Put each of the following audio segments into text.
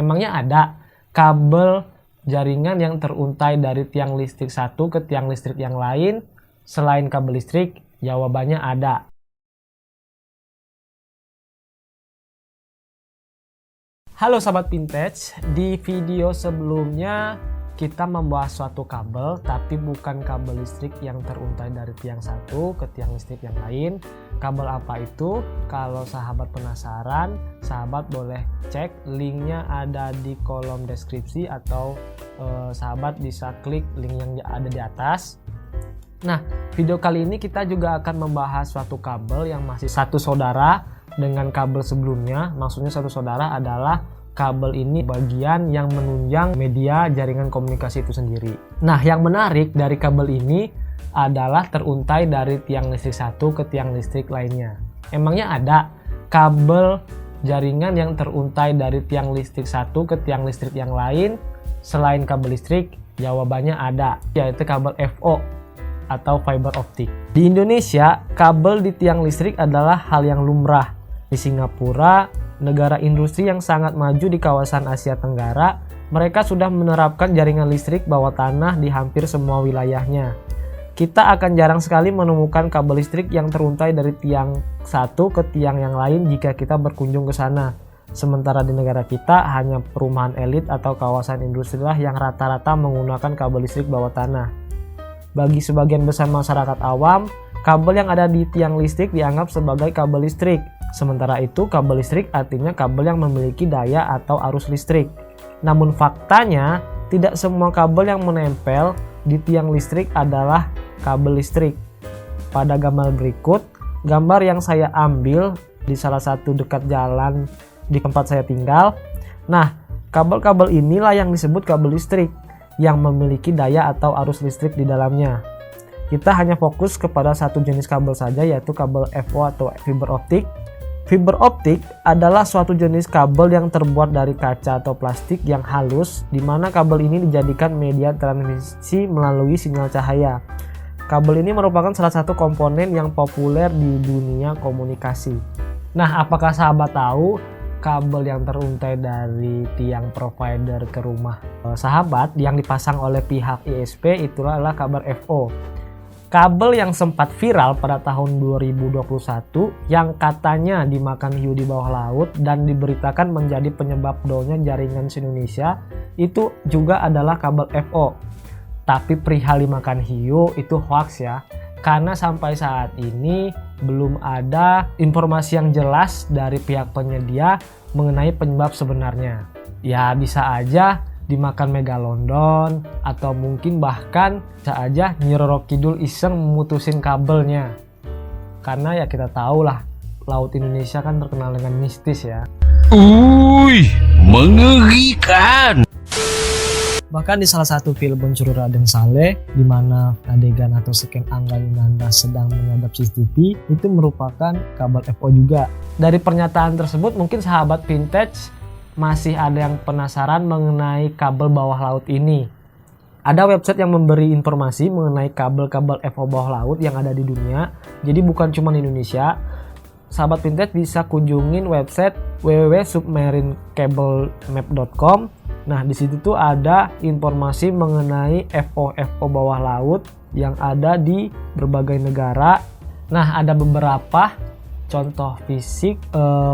Emangnya ada kabel jaringan yang teruntai dari tiang listrik satu ke tiang listrik yang lain selain kabel listrik? Jawabannya ada. Halo sahabat vintage, di video sebelumnya kita membahas suatu kabel, tapi bukan kabel listrik yang teruntai dari tiang satu ke tiang listrik yang lain. Kabel apa itu? Kalau sahabat penasaran, sahabat boleh cek, linknya ada di kolom deskripsi atau sahabat bisa klik link yang ada di atas. Nah, video kali ini kita juga akan membahas suatu kabel yang masih satu saudara dengan kabel sebelumnya. Maksudnya satu saudara adalah kabel ini bagian yang menunjang media jaringan komunikasi itu sendiri. Nah, yang menarik dari kabel ini adalah teruntai dari tiang listrik satu ke tiang listrik lainnya. Emangnya ada kabel jaringan yang teruntai dari tiang listrik satu ke tiang listrik yang lain selain kabel listrik? Jawabannya ada, yaitu kabel FO atau fiber optik. Di Indonesia, kabel di tiang listrik adalah hal yang lumrah. Di Singapura, negara industri yang sangat maju di kawasan Asia Tenggara, mereka sudah menerapkan jaringan listrik bawah tanah di hampir semua wilayahnya. Kita akan jarang sekali menemukan kabel listrik yang teruntai dari tiang satu ke tiang yang lain jika kita berkunjung ke sana. Sementara di negara kita, hanya perumahan elit atau kawasan industri lah yang rata-rata menggunakan kabel listrik bawah tanah. Bagi sebagian besar masyarakat awam, kabel yang ada di tiang listrik dianggap sebagai kabel listrik. Sementara itu, kabel listrik artinya kabel yang memiliki daya atau arus listrik. Namun faktanya, tidak semua kabel yang menempel di tiang listrik adalah kabel listrik. Pada gambar berikut, gambar yang saya ambil di salah satu dekat jalan di tempat saya tinggal. Nah, kabel-kabel inilah yang disebut kabel listrik yang memiliki daya atau arus listrik di dalamnya. Kita hanya fokus kepada satu jenis kabel saja, yaitu kabel FO atau fiber optik. Fiber optik adalah suatu jenis kabel yang terbuat dari kaca atau plastik yang halus, di mana kabel ini dijadikan media transmisi melalui sinyal cahaya. Kabel ini merupakan salah satu komponen yang populer di dunia komunikasi. Nah, apakah sahabat tahu kabel yang teruntai dari tiang provider ke rumah sahabat yang dipasang oleh pihak ISP itulah adalah kabel FO. Kabel yang sempat viral pada tahun 2021 yang katanya dimakan hiu di bawah laut dan diberitakan menjadi penyebab downnya jaringan Indonesia itu juga adalah kabel FO. Tapi perihal dimakan hiu itu hoax ya, karena sampai saat ini belum ada informasi yang jelas dari pihak penyedia mengenai penyebab sebenarnya. Ya bisa aja dimakan megalodon atau mungkin bahkan bisa aja Nyi Roro Kidul iseng memutusin kabelnya. Karena ya kita tahu lah, laut Indonesia kan terkenal dengan mistis ya. Mengerikan. Bahkan di salah satu film Pencuri Raden Saleh, di mana adegan atau scan Angga Yunanda sedang menyadap CCTV, itu merupakan kabel FO juga. Dari pernyataan tersebut, mungkin sahabat vintage masih ada yang penasaran mengenai kabel bawah laut ini. Ada website yang memberi informasi mengenai kabel-kabel FO bawah laut yang ada di dunia. Jadi bukan cuma di Indonesia. Sahabat vintage bisa kunjungin website www.submarinecablemap.com. Nah, di situ tuh ada informasi mengenai FO bawah laut yang ada di berbagai negara. Nah, ada beberapa contoh fisik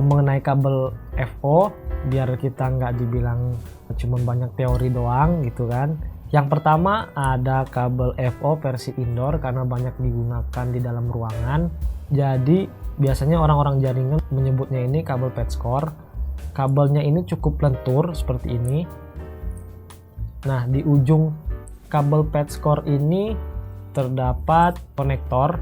mengenai kabel FO biar kita nggak dibilang cuma banyak teori doang gitu kan. Yang pertama ada kabel FO versi indoor karena banyak digunakan di dalam ruangan. Jadi biasanya orang-orang jaringan menyebutnya ini kabel patchcore. Kabelnya ini cukup lentur seperti ini. Nah, di ujung kabel patchcore ini terdapat konektor.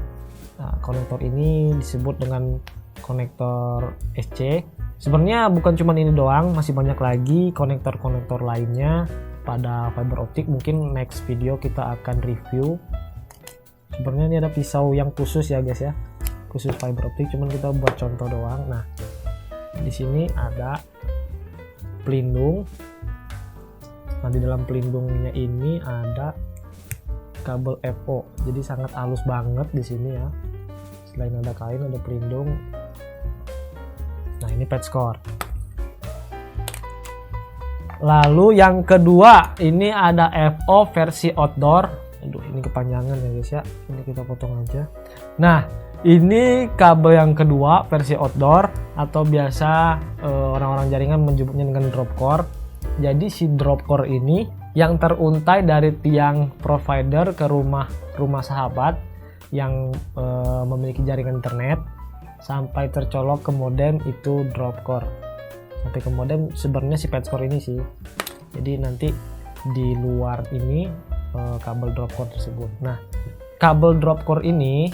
Nah, konektor ini disebut dengan konektor SC. Sebenarnya bukan cuma ini doang, masih banyak lagi konektor-konektor lainnya pada fiber optik. Mungkin next video kita akan review. Sebenarnya ini ada pisau yang khusus ya guys ya, khusus fiber optik, cuman kita buat contoh doang. Nah, di sini ada pelindung. Nah, di dalam pelindungnya ini ada kabel FO. Jadi sangat halus banget di sini ya. Selain ada kain, ada pelindung. Nah, ini patchcore. Lalu yang kedua ini ada FO versi outdoor. Aduh, ini kepanjangan ya guys ya. Ini kita potong aja. Nah, ini kabel yang kedua versi outdoor atau biasa orang-orang jaringan menyebutnya dengan drop core. Jadi si drop core ini yang teruntai dari tiang provider ke rumah sahabat yang memiliki jaringan internet sampai tercolok ke modem, itu drop core. Sampai ke modem sebenarnya si patch core ini sih. Jadi nanti di luar ini kabel drop core tersebut. Nah, kabel drop core ini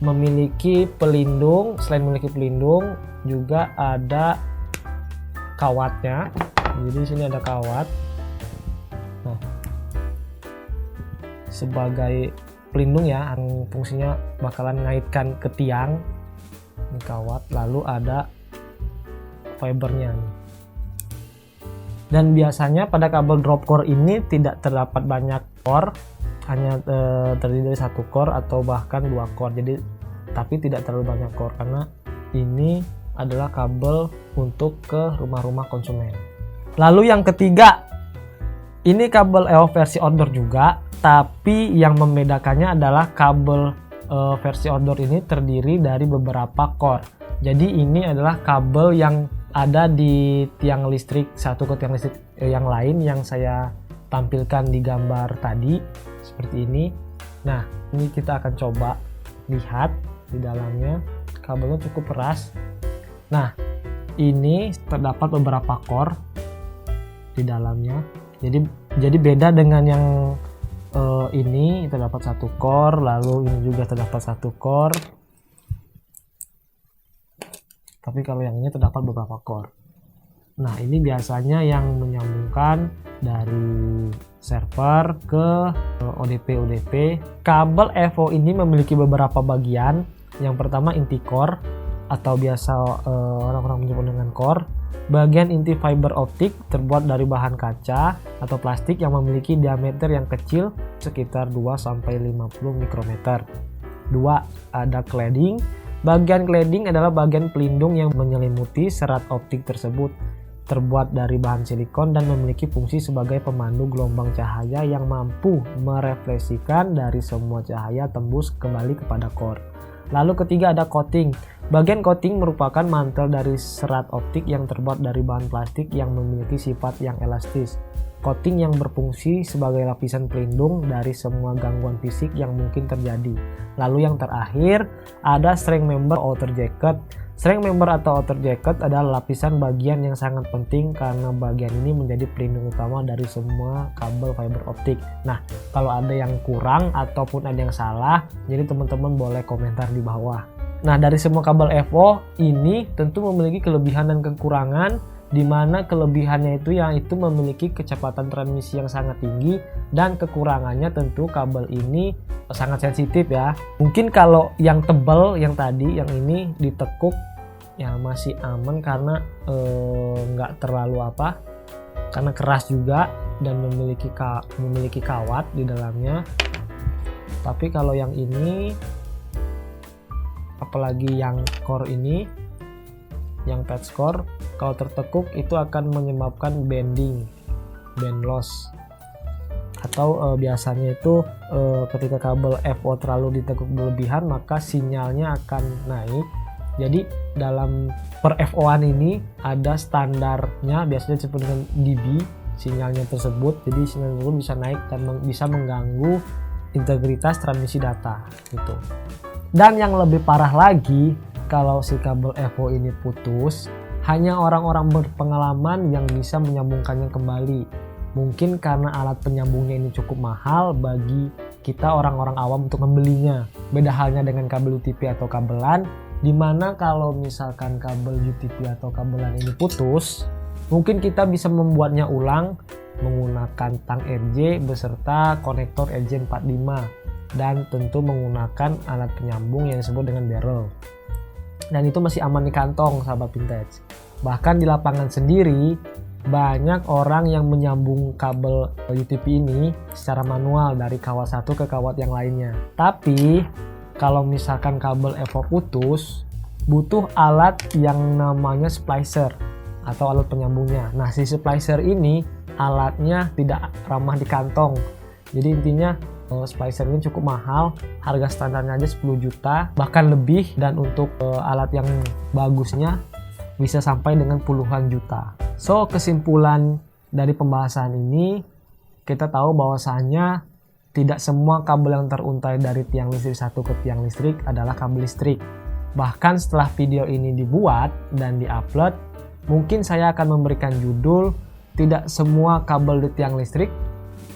memiliki pelindung. Selain memiliki pelindung juga ada kawatnya. Jadi sini ada kawat. Nah, sebagai pelindung ya, yang fungsinya bakalan ngaitkan ke tiang. Ini kawat, lalu ada fibernya nih. Dan biasanya pada kabel drop core ini tidak terdapat banyak core, hanya terdiri dari satu core atau bahkan dua core. Jadi tapi tidak terlalu banyak core karena ini adalah kabel untuk ke rumah-rumah konsumen. Lalu yang ketiga, ini kabel EO versi outdoor juga, tapi yang membedakannya adalah kabel versi outdoor ini terdiri dari beberapa core. Jadi ini adalah kabel yang ada di tiang listrik satu ke tiang listrik yang lain yang saya tampilkan di gambar tadi seperti ini. Nah, ini kita akan coba lihat di dalamnya. Kabelnya cukup keras. Nah, ini terdapat beberapa core di dalamnya. Jadi beda dengan yang ini terdapat satu core, lalu ini juga terdapat satu core. Tapi kalau yang ini terdapat beberapa core. Nah, ini biasanya yang menyambungkan dari server ke ODP. Kabel EVO ini memiliki beberapa bagian. Yang pertama inti core atau biasa orang-orang menyebut dengan core. Bagian inti fiber optik terbuat dari bahan kaca atau plastik yang memiliki diameter yang kecil sekitar 2-50 mikrometer. 2. Ada cladding. Bagian cladding adalah bagian pelindung yang menyelimuti serat optik tersebut. Terbuat dari bahan silikon dan memiliki fungsi sebagai pemandu gelombang cahaya yang mampu merefleksikan dari semua cahaya tembus kembali kepada core. Lalu ketiga ada coating. Bagian coating merupakan mantel dari serat optik yang terbuat dari bahan plastik yang memiliki sifat yang elastis. Coating yang berfungsi sebagai lapisan pelindung dari semua gangguan fisik yang mungkin terjadi. Lalu yang terakhir ada string member outer jacket. String member atau outer jacket adalah lapisan bagian yang sangat penting karena bagian ini menjadi pelindung utama dari semua kabel fiber optik. Nah, kalau ada yang kurang ataupun ada yang salah, jadi teman-teman boleh komentar di bawah. Nah, dari semua kabel EVO ini tentu memiliki kelebihan dan kekurangan, di mana kelebihannya itu memiliki kecepatan transmisi yang sangat tinggi, dan kekurangannya tentu kabel ini sangat sensitif ya. Mungkin kalau yang tebal yang tadi, yang ini ditekuk ya masih aman karena nggak terlalu karena keras juga dan memiliki kawat di dalamnya. Tapi kalau yang ini, apalagi yang core ini, yang patch core, kalau tertekuk itu akan menyebabkan band loss. Atau biasanya itu ketika kabel FO terlalu ditekuk berlebihan, maka sinyalnya akan naik. Jadi dalam per FO-an ini ada standarnya, biasanya disebut dengan dB sinyalnya tersebut. Jadi sinyal tersebut bisa naik dan bisa mengganggu integritas transmisi data gitu. Dan yang lebih parah lagi, kalau si kabel EVO ini putus, hanya orang-orang berpengalaman yang bisa menyambungkannya kembali. Mungkin karena alat penyambungnya ini cukup mahal bagi kita orang-orang awam untuk membelinya. Beda halnya dengan kabel UTP atau kabelan, dimana kalau misalkan kabel UTP atau kabelan ini putus, mungkin kita bisa membuatnya ulang menggunakan tang RJ beserta konektor RJ45 dan tentu menggunakan alat penyambung yang disebut dengan barrel. Dan itu masih aman di kantong, sahabat vintage. Bahkan di lapangan sendiri banyak orang yang menyambung kabel UTP ini secara manual dari kawat satu ke kawat yang lainnya. Tapi kalau misalkan kabel EVO putus, butuh alat yang namanya splicer atau alat penyambungnya. Nah, si splicer ini alatnya tidak ramah di kantong. Jadi intinya splicer ini cukup mahal, harga standarnya aja 10 juta bahkan lebih, dan untuk alat yang bagusnya bisa sampai dengan puluhan juta. So kesimpulan dari pembahasan ini, kita tahu bahwasanya tidak semua kabel yang teruntai dari tiang listrik satu ke tiang listrik adalah kabel listrik. Bahkan setelah video ini dibuat dan diupload, mungkin saya akan memberikan judul tidak semua kabel di tiang listrik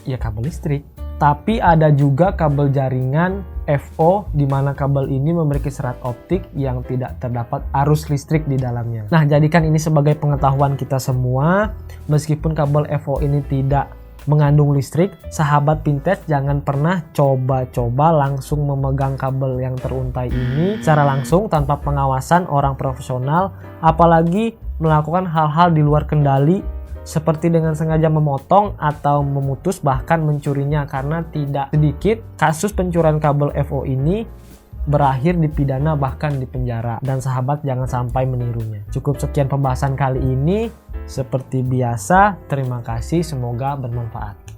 ya kabel listrik. Tapi ada juga kabel jaringan FO di mana kabel ini memiliki serat optik yang tidak terdapat arus listrik di dalamnya. Nah, jadikan ini sebagai pengetahuan kita semua. Meskipun kabel FO ini tidak mengandung listrik, sahabat Vintage jangan pernah coba-coba langsung memegang kabel yang teruntai ini secara langsung tanpa pengawasan orang profesional, apalagi melakukan hal-hal di luar kendali seperti dengan sengaja memotong atau memutus bahkan mencurinya, karena tidak sedikit kasus pencurian kabel FO ini berakhir di pidana bahkan di penjara, dan sahabat jangan sampai menirunya. Cukup sekian pembahasan kali ini. Seperti biasa, terima kasih, semoga bermanfaat.